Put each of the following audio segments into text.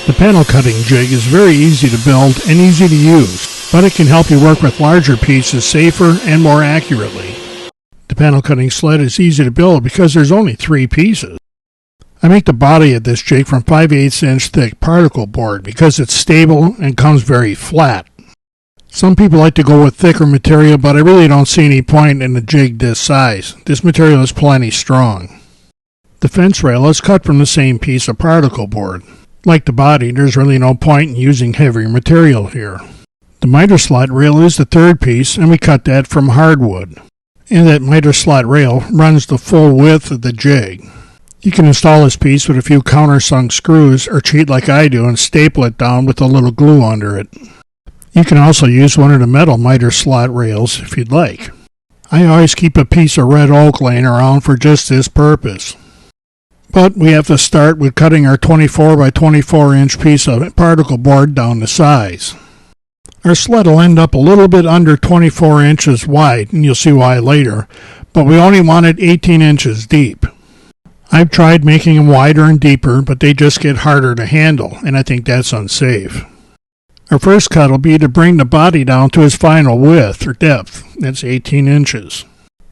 The panel cutting jig is very easy to build and easy to use, but it can help you work with larger pieces safer and more accurately. The panel cutting sled is easy to build because there's only 3 pieces. I make the body of this jig from 5/8 inch thick particle board because it's stable and comes very flat. Some people like to go with thicker material, but I really don't see any point in a jig this size. This material is plenty strong. The fence rail is cut from the same piece of particle board. Like the body, there's really no point in using heavier material here. The miter slot rail is the 3rd piece, and we cut that from hardwood. And that miter slot rail runs the full width of the jig. You can install this piece with a few countersunk screws, or cheat like I do and staple it down with a little glue under it. You can also use one of the metal miter slot rails if you'd like. I always keep a piece of red oak laying around for just this purpose. But we have to start with cutting our 24 by 24 inch piece of particle board down to size. Our sled will end up a little bit under 24 inches wide, and you'll see why later, but we only want it 18 inches deep. I've tried making them wider and deeper, but they just get harder to handle, and I think that's unsafe. Our first cut will be to bring the body down to its final width or depth. That's 18 inches.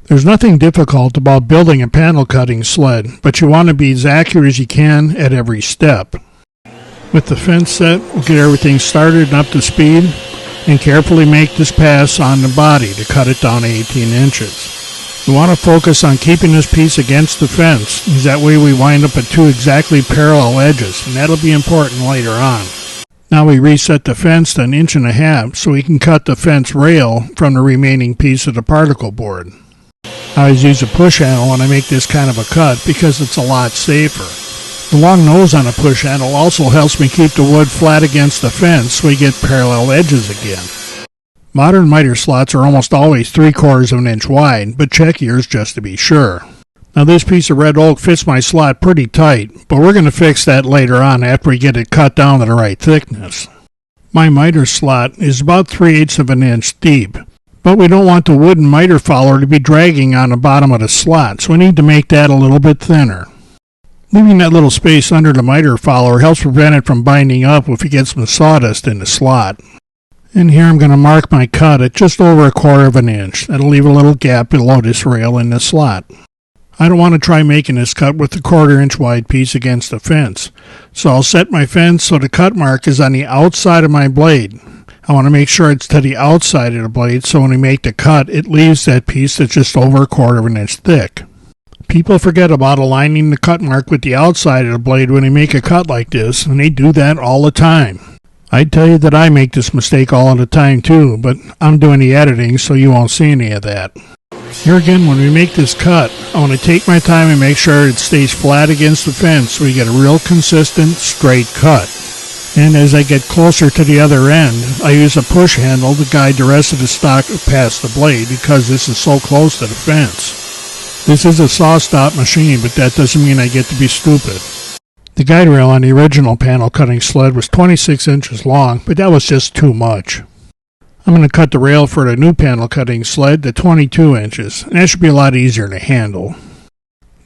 There's nothing difficult about building a panel cutting sled, but you want to be as accurate as you can at every step. With the fence set, we'll get everything started and up to speed, and carefully make this pass on the body to cut it down to 18 inches. We want to focus on keeping this piece against the fence, because that way we wind up at 2 exactly parallel edges, and that'll be important later on. Now we reset the fence to 1.5 inches so we can cut the fence rail from the remaining piece of the particle board. I always use a push handle when I make this kind of a cut because it's a lot safer. The long nose on a push handle also helps me keep the wood flat against the fence so we get parallel edges again. Modern miter slots are almost always 3/4 of an inch wide, but check yours just to be sure. Now this piece of red oak fits my slot pretty tight, but we're going to fix that later on after we get it cut down to the right thickness. My miter slot is about 3/8 of an inch deep, but we don't want the wooden miter follower to be dragging on the bottom of the slot, so we need to make that a little bit thinner. Leaving that little space under the miter follower helps prevent it from binding up if we get some sawdust in the slot. And here I'm going to mark my cut at just over 1/4 of an inch. That'll leave a little gap below this rail in the slot. I don't want to try making this cut with the 1/4 inch wide piece against the fence, so I'll set my fence so the cut mark is on the outside of my blade. I want to make sure it's to the outside of the blade so when we make the cut it leaves that piece that's just over 1/4 of an inch thick. People forget about aligning the cut mark with the outside of the blade when they make a cut like this, and they do that all the time. I'd tell you that I make this mistake all the time too, but I'm doing the editing so you won't see any of that. Here again, when we make this cut, I want to take my time and make sure it stays flat against the fence so we get a real consistent, straight cut. And as I get closer to the other end, I use a push handle to guide the rest of the stock past the blade because this is so close to the fence. This is a saw stop machine, but that doesn't mean I get to be stupid. The guide rail on the original panel cutting sled was 26 inches long, but that was just too much. I'm going to cut the rail for the new panel cutting sled to 22 inches, and that should be a lot easier to handle.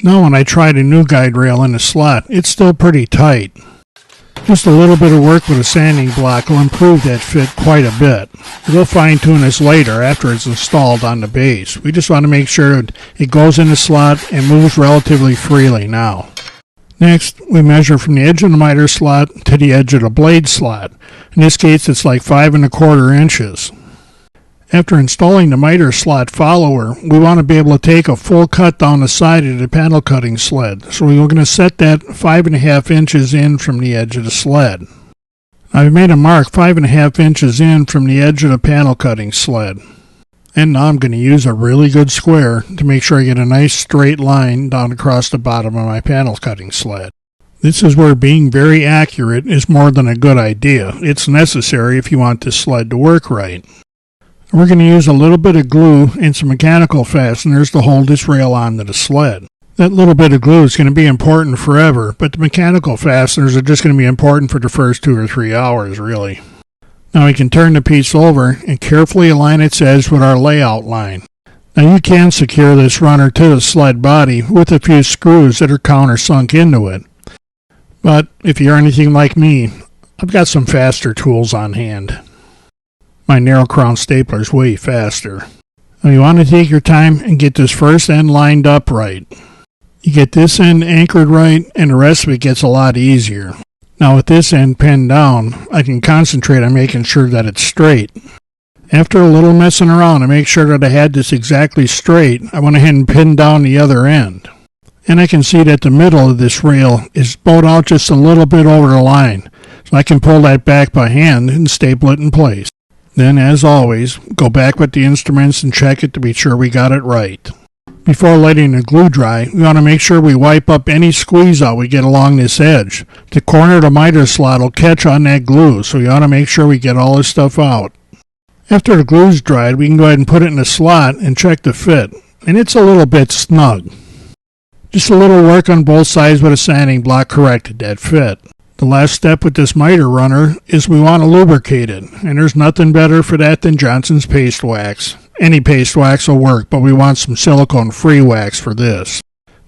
Now when I try the new guide rail in the slot, it's still pretty tight. Just a little bit of work with a sanding block will improve that fit quite a bit. We'll fine-tune this later after it's installed on the base. We just want to make sure it goes in the slot and moves relatively freely now. Next, we measure from the edge of the miter slot to the edge of the blade slot. In this case, it's like 5¼ inches. After installing the miter slot follower, we want to be able to take a full cut down the side of the panel cutting sled. So we're going to set that 5½ inches in from the edge of the sled. I've made a mark 5½ inches in from the edge of the panel cutting sled. And now I'm going to use a really good square to make sure I get a nice straight line down across the bottom of my panel cutting sled. This is where being very accurate is more than a good idea. It's necessary if you want this sled to work right. We're going to use a little bit of glue and some mechanical fasteners to hold this rail onto the sled. That little bit of glue is going to be important forever, but the mechanical fasteners are just going to be important for the first 2 or 3 hours, really. Now we can turn the piece over and carefully align its edge with our layout line. Now you can secure this runner to the sled body with a few screws that are countersunk into it. But if you're anything like me, I've got some faster tools on hand. My narrow crown stapler is way faster. Now you want to take your time and get this first end lined up right. You get this end anchored right, and the rest of it gets a lot easier. Now with this end pinned down, I can concentrate on making sure that it's straight. After a little messing around to make sure that I had this exactly straight, I went ahead and pinned down the other end. And I can see that the middle of this rail is bowed out just a little bit over the line, so I can pull that back by hand and staple it in place. Then, as always, go back with the instruments and check it to be sure we got it right. Before letting the glue dry, we want to make sure we wipe up any squeeze out we get along this edge. The corner of the miter slot will catch on that glue, so we want to make sure we get all this stuff out. After the glue's dried, we can go ahead and put it in the slot and check the fit, and it's a little bit snug. Just a little work on both sides with a sanding block corrected that fit. The last step with this miter runner is we want to lubricate it, and there's nothing better for that than Johnson's paste wax. Any paste wax will work, but we want some silicone-free wax for this.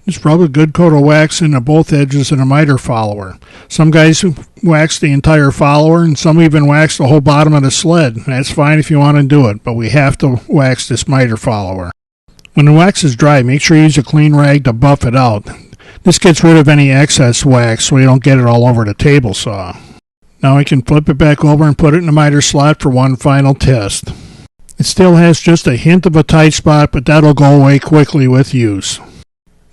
Just rub a good coat of wax into both edges of the miter follower. Some guys wax the entire follower, and some even wax the whole bottom of the sled. That's fine if you want to do it, but we have to wax this miter follower. When the wax is dry, make sure you use a clean rag to buff it out. This gets rid of any excess wax so you don't get it all over the table saw. Now we can flip it back over and put it in the miter slot for one final test. It still has just a hint of a tight spot, but that'll go away quickly with use.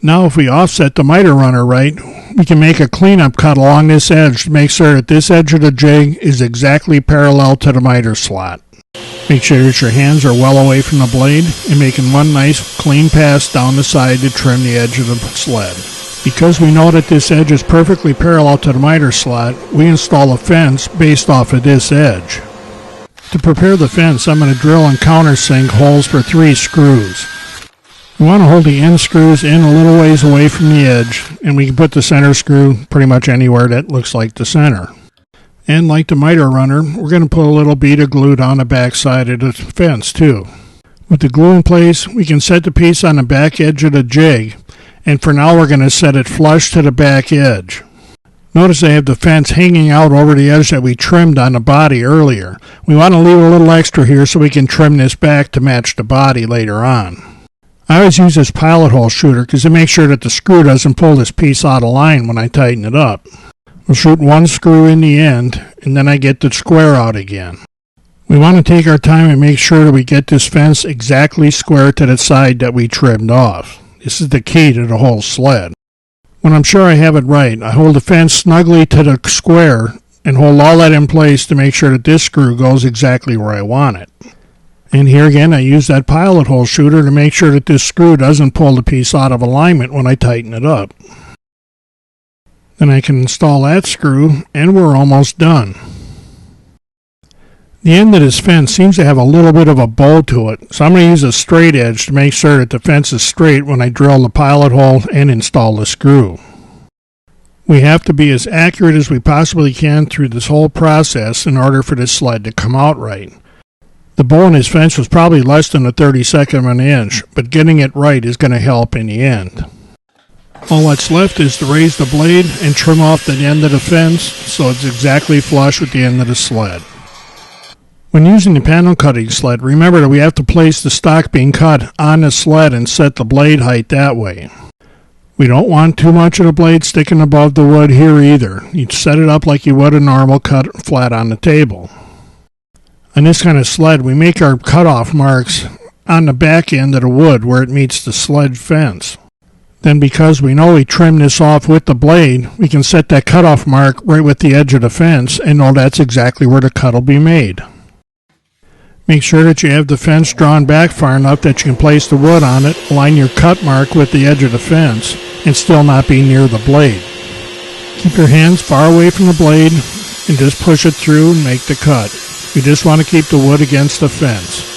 Now if we offset the miter runner right, we can make a cleanup cut along this edge to make sure that this edge of the jig is exactly parallel to the miter slot. Make sure that your hands are well away from the blade and making one nice clean pass down the side to trim the edge of the sled. Because we know that this edge is perfectly parallel to the miter slot, we install a fence based off of this edge. To prepare the fence, I'm going to drill and countersink holes for 3 screws. We want to hold the end screws in a little ways away from the edge, and we can put the center screw pretty much anywhere that looks like the center. And like the miter runner, we're going to put a little bead of glue down the back side of the fence too. With the glue in place, we can set the piece on the back edge of the jig, and for now we're going to set it flush to the back edge. Notice I have the fence hanging out over the edge that we trimmed on the body earlier. We want to leave a little extra here so we can trim this back to match the body later on. I always use this pilot hole shooter because it makes sure that the screw doesn't pull this piece out of line when I tighten it up. We'll shoot one screw in the end, and then I get the square out again. We want to take our time and make sure that we get this fence exactly square to the side that we trimmed off. This is the key to the whole sled. When I'm sure I have it right, I hold the fence snugly to the square and hold all that in place to make sure that this screw goes exactly where I want it. And here again, I use that pilot hole shooter to make sure that this screw doesn't pull the piece out of alignment when I tighten it up. Then I can install that screw, and we're almost done. The end of this fence seems to have a little bit of a bow to it, so I'm going to use a straight edge to make sure that the fence is straight when I drill the pilot hole and install the screw. We have to be as accurate as we possibly can through this whole process in order for this sled to come out right. The bow in this fence was probably less than a 32nd of an inch, but getting it right is going to help in the end. All that's left is to raise the blade and trim off the end of the fence so it's exactly flush with the end of the sled. When using the panel cutting sled, remember that we have to place the stock being cut on the sled and set the blade height that way. We don't want too much of the blade sticking above the wood here either. You'd set it up like you would a normal cut flat on the table. On this kind of sled, we make our cutoff marks on the back end of the wood where it meets the sled fence. Then because we know we trimmed this off with the blade, we can set that cutoff mark right with the edge of the fence and know that's exactly where the cut will be made. Make sure that you have the fence drawn back far enough that you can place the wood on it, line your cut mark with the edge of the fence, and still not be near the blade. Keep your hands far away from the blade and just push it through and make the cut. We just want to keep the wood against the fence.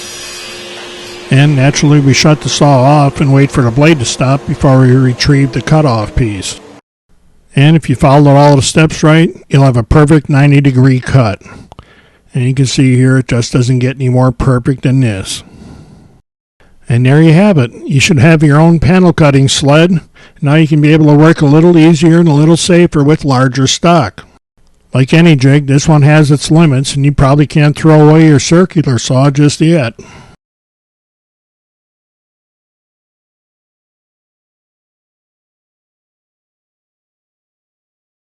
And naturally we shut the saw off and wait for the blade to stop before we retrieve the cutoff piece. And if you followed all the steps right, you'll have a perfect 90-degree cut. And you can see here it just doesn't get any more perfect than this. And there you have it. You should have your own panel cutting sled. Now you can be able to work a little easier and a little safer with larger stock. Like any jig, this one has its limits, and you probably can't throw away your circular saw just yet.